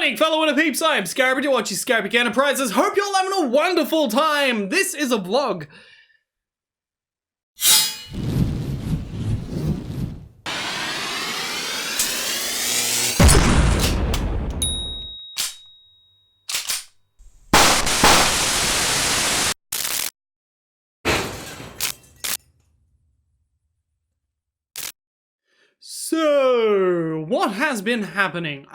morning, fellow INTERPEEPS. I am Scarab, you're watching Scarabic Enterprises. Hope you're all having a wonderful time. This is a vlog. So, what has been happening?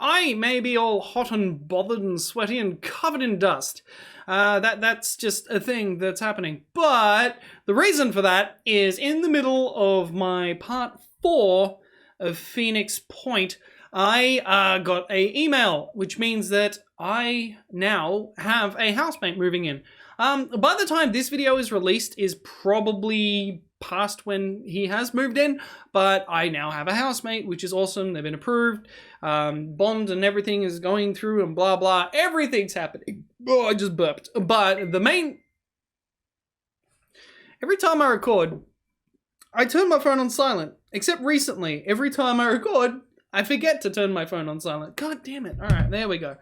I may be all hot and bothered and sweaty and covered in dust. That's just a thing that's happening. But the reason for that is in the middle of my part 4 of Phoenix Point, I got an email, which means that I now have a housemate moving in. By the time this video is released is probably past when he has moved in, but I now have a housemate, which is awesome. They've been approved. Bond and everything is going through and blah, blah. Everything's happening. Oh, I just burped. But the main... Every time I record, I turn my phone on silent. Except recently, every time I record, I forget to turn my phone on silent. God damn it. All right, there we go.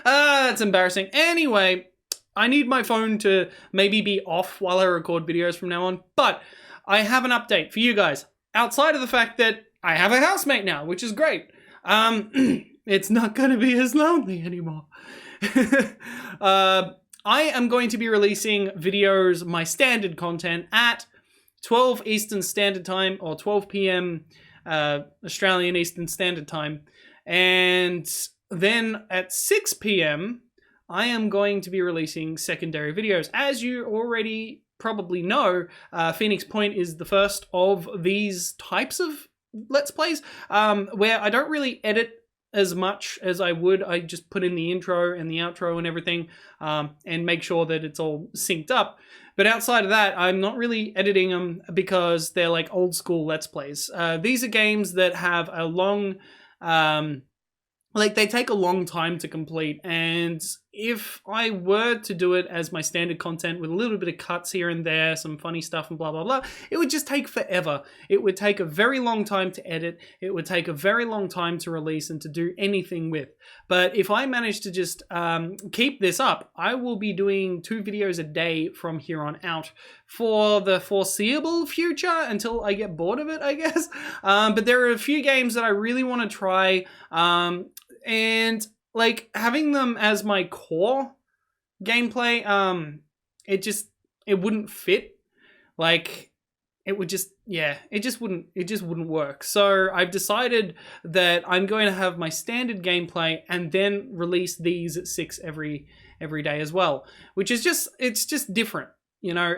That's embarrassing. Anyway, I need my phone to maybe be off while I record videos from now on, but I have an update for you guys. Outside of the fact that I have a housemate now, which is great. It's not going to be as lonely anymore. I am going to be releasing videos, my standard content, at 12 Eastern Standard Time, or 12 p.m. Australian Eastern Standard Time. And then at 6 p.m., I am going to be releasing secondary videos. As you already probably know, Phoenix Point is the first of these types of Let's Plays, where I don't really edit as much as I would. I just put in the intro and the outro and everything, and make sure that it's all synced up. But outside of that, I'm not really editing them because they're like old school Let's Plays. These are games that have a long... they take a long time to complete, and if I were to do it as my standard content with a little bit of cuts here and there, some funny stuff and blah, blah, blah, it would just take forever. It would take a very long time to edit. It would take a very long time to release and to do anything with. But if I manage to just keep this up, I will be doing 2 videos a day from here on out for the foreseeable future until I get bored of it, I guess. But there are a few games that I really want to try, and like having them as my core gameplay, it wouldn't fit. Like it would just, yeah, it just wouldn't work. So I've decided that I'm going to have my standard gameplay and then release these at 6 every day as well, which is just, it's just different, you know.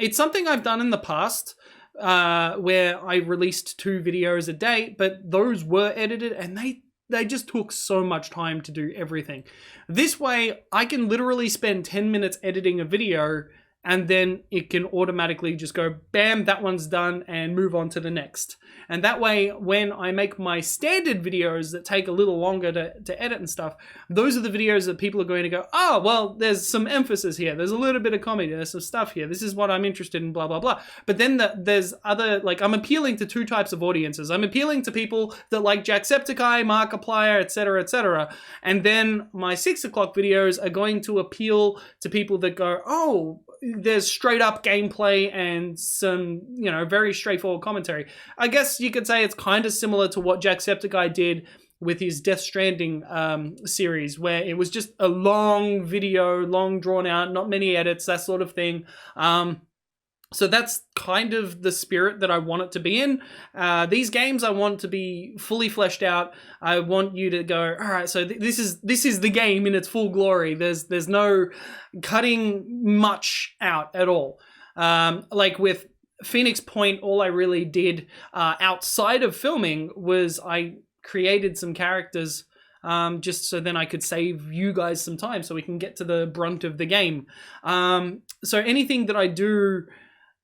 It's something I've done in the past, where I released 2 videos a day, but those were edited and they just took so much time to do everything. This way, I can literally spend 10 minutes editing a video and then it can automatically just go, bam, that one's done, and move on to the next. And that way, when I make my standard videos that take a little longer to edit and stuff, those are the videos that people are going to go, oh, well, there's some emphasis here. There's a little bit of comedy. There's some stuff here. This is what I'm interested in, blah, blah, blah. But then there's other, like, I'm appealing to 2 types of audiences. I'm appealing to people that like Jacksepticeye, Markiplier, etc., etc. And then my 6 o'clock videos are going to appeal to people that go, oh, there's straight up gameplay and some, you know, very straightforward commentary. I guess you could say it's kind of similar to what Jacksepticeye did with his Death Stranding series, where it was just a long video, long drawn out, not many edits, that sort of thing. So that's kind of the spirit that I want it to be in. These games I want to be fully fleshed out. I want you to go, all right, so this is the game in its full glory. There's no cutting much out at all. Like with Phoenix Point, all I really did outside of filming was I created some characters just so then I could save you guys some time so we can get to the brunt of the game. So anything that I do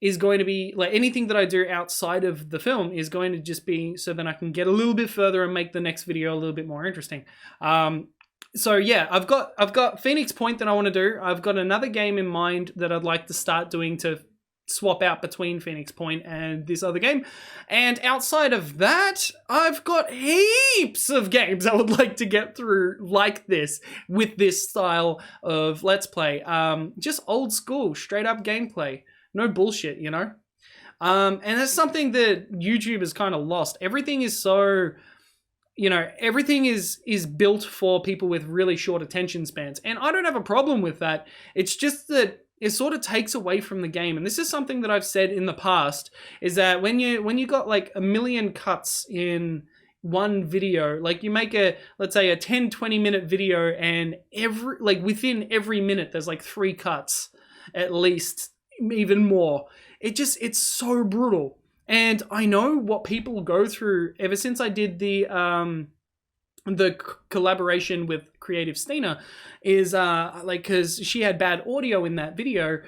is going to be, like, anything that I do outside of the film is going to just be so then I can get a little bit further and make the next video a little bit more interesting. So yeah, I've got Phoenix Point that I want to do. I've got another game in mind that I'd like to start doing to swap out between Phoenix Point and this other game. And outside of that, I've got heaps of games I would like to get through like this, with this style of Let's Play. Just old school, straight up gameplay. No bullshit, you know? And that's something that YouTube has kind of lost. Everything is so... You know, everything is built for people with really short attention spans. And I don't have a problem with that. It's just that it sort of takes away from the game. And this is something that I've said in the past, is that when you got like a million cuts in one video, like you make let's say a 10-20 minute video, and within every minute there's like 3 cuts at least, even more. It's so brutal. And I know what people go through ever since I did the collaboration with Creative Stina, is because she had bad audio in that video.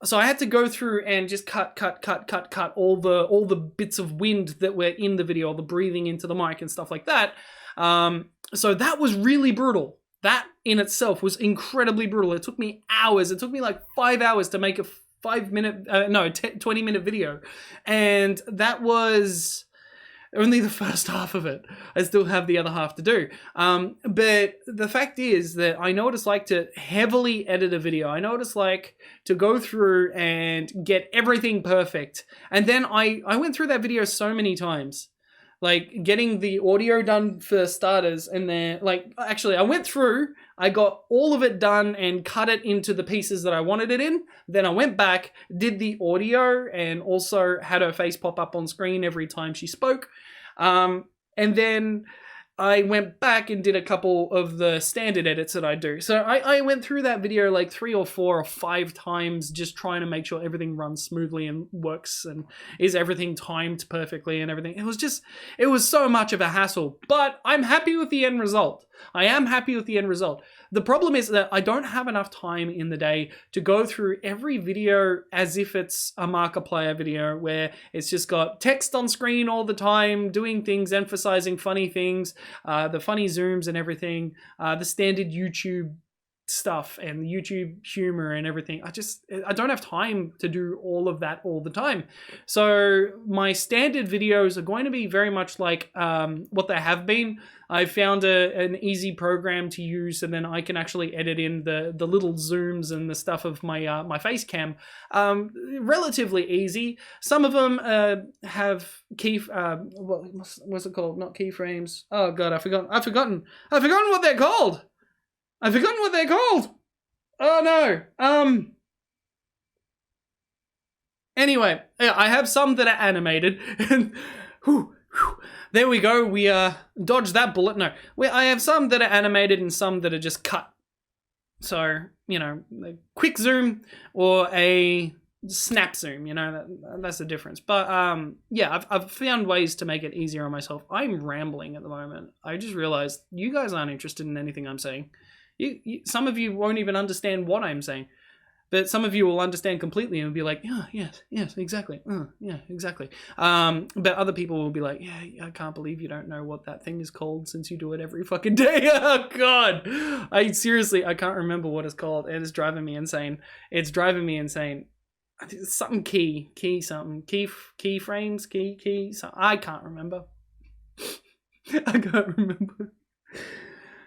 So I had to go through and just cut all the bits of wind that were in the video, all the breathing into the mic and stuff like that. So that was really brutal. That in itself was incredibly brutal. It took me hours. It took me like 5 hours to make a 20-minute video, and that was only the first half of it. I still have the other half to do. But the fact is that I know what it's like to heavily edit a video. I know what it's like to go through and get everything perfect. And then I went through that video so many times, like getting the audio done for starters, and then actually I went through, I got all of it done and cut it into the pieces that I wanted it in. Then I went back, did the audio, and also had her face pop up on screen every time she spoke. And then I went back and did a couple of the standard edits that I do. So I went through that video like 3 or 4 or 5 times, just trying to make sure everything runs smoothly and works and is everything timed perfectly and everything. It was so much of a hassle, but I'm happy with the end result. I am happy with the end result. The problem is that I don't have enough time in the day to go through every video as if it's a Markiplier video where it's just got text on screen all the time, doing things, emphasizing funny things, the funny zooms and everything, the standard YouTube stuff and the YouTube humor and everything. I don't have time to do all of that all the time. So my standard videos are going to be very much like what they have been. I found an easy program to use, and then I can actually edit in the little zooms and the stuff of my my face cam. Relatively easy. Some of them have what's it called? Not keyframes. Oh god, I've forgotten what they're called. I've forgotten what they're called. Oh no. Anyway, I have some that are animated. There we go. We dodged that bullet. No, I have some that are animated and some that are just cut. So, you know, a quick zoom or a snap zoom, you know, that's the difference. But yeah, I've found ways to make it easier on myself. I'm rambling at the moment. I just realized you guys aren't interested in anything I'm saying. Some of you won't even understand what I'm saying, but some of you will understand completely and be like, yeah, yes, exactly. Yeah, exactly. But other people will be like, yeah, I can't believe you don't know what that thing is called since you do it every fucking day. Oh God. I can't remember what it's called. And it's driving me insane. It's driving me insane. Something key something. Key frames, something. I can't remember. I can't remember.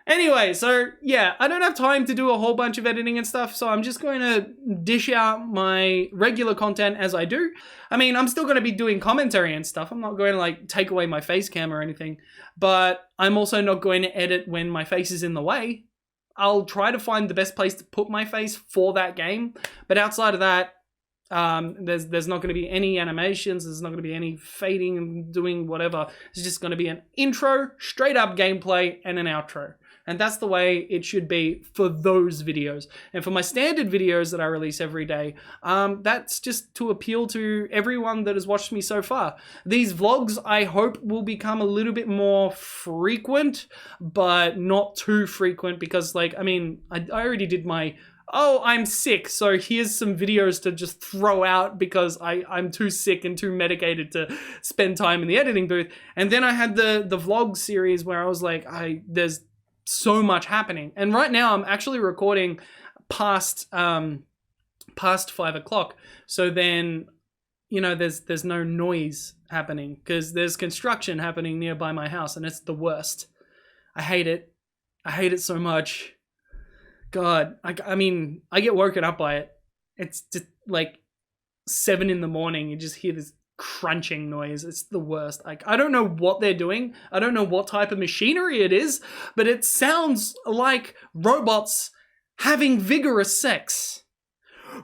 Anyway, so yeah, I don't have time to do a whole bunch of editing and stuff, so I'm just going to dish out my regular content as I do. I mean, I'm still going to be doing commentary and stuff. I'm not going to like take away my face cam or anything, but I'm also not going to edit when my face is in the way. I'll try to find the best place to put my face for that game, but outside of that, there's not going to be any animations, there's not going to be any fading and doing whatever. It's just going to be an intro, straight up gameplay, and an outro. And that's the way it should be for those videos. And for my standard videos that I release every day, that's just to appeal to everyone that has watched me so far. These vlogs, I hope, will become a little bit more frequent, but not too frequent because, like, I mean, I already did my, oh, I'm sick, so here's some videos to just throw out because I'm too sick and too medicated to spend time in the editing booth. And then I had the vlog series where I was like, there's so much happening. And right now I'm actually recording past 5 o'clock. So then you know, there's no noise happening because there's construction happening nearby my house, and it's the worst. I hate it. I hate it so much. God, I mean, I get woken up by it. It's just like 7 in the morning. You just hear this crunching noise. It's the worst. Like, I don't know what they're doing. I don't know what type of machinery it is, but it sounds like robots having vigorous sex.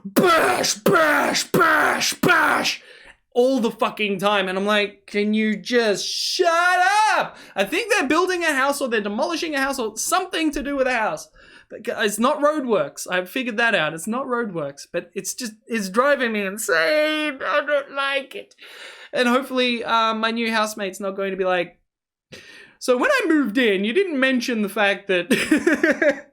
Bash, bash, bash, bash, all the fucking time. And I'm like, can you just shut up? I think they're building a house or they're demolishing a house or something to do with a house. It's not roadworks. I've figured that out. It's not roadworks, but it's driving me insane. I don't like it. And hopefully my new housemate's not going to be like, so when I moved in, you didn't mention the fact that...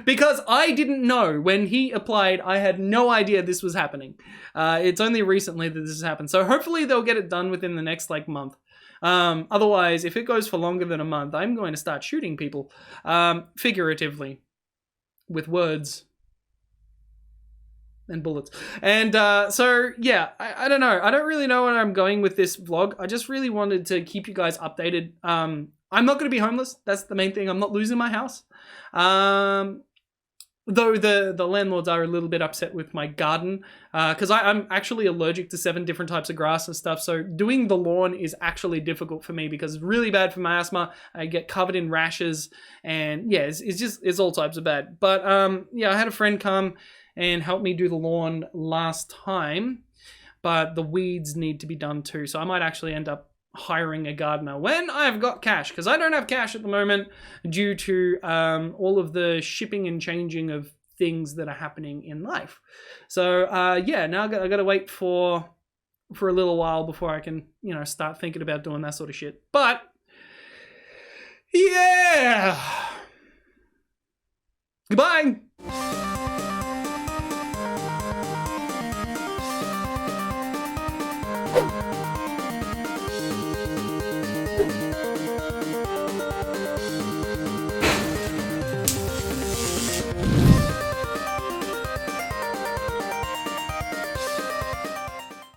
Because I didn't know when he applied. I had no idea this was happening. It's only recently that this has happened. So hopefully they'll get it done within the next month. Otherwise, if it goes for longer than a month, I'm going to start shooting people, figuratively, with words and bullets. And so yeah, I don't know. I don't really know where I'm going with this vlog. I just really wanted to keep you guys updated. I'm not going to be homeless. That's the main thing. I'm not losing my house. Though the landlords are a little bit upset with my garden, because I'm actually allergic to 7 different types of grass and stuff. So doing the lawn is actually difficult for me because it's really bad for my asthma. I get covered in rashes, and yeah, it's all types of bad. But yeah, I had a friend come and help me do the lawn last time, but the weeds need to be done too. So I might actually end up hiring a gardener when I've got cash, because I don't have cash at the moment due to all of the shipping and changing of things that are happening in life. So yeah, now I got to wait for a little while before I can, you know, start thinking about doing that sort of shit. But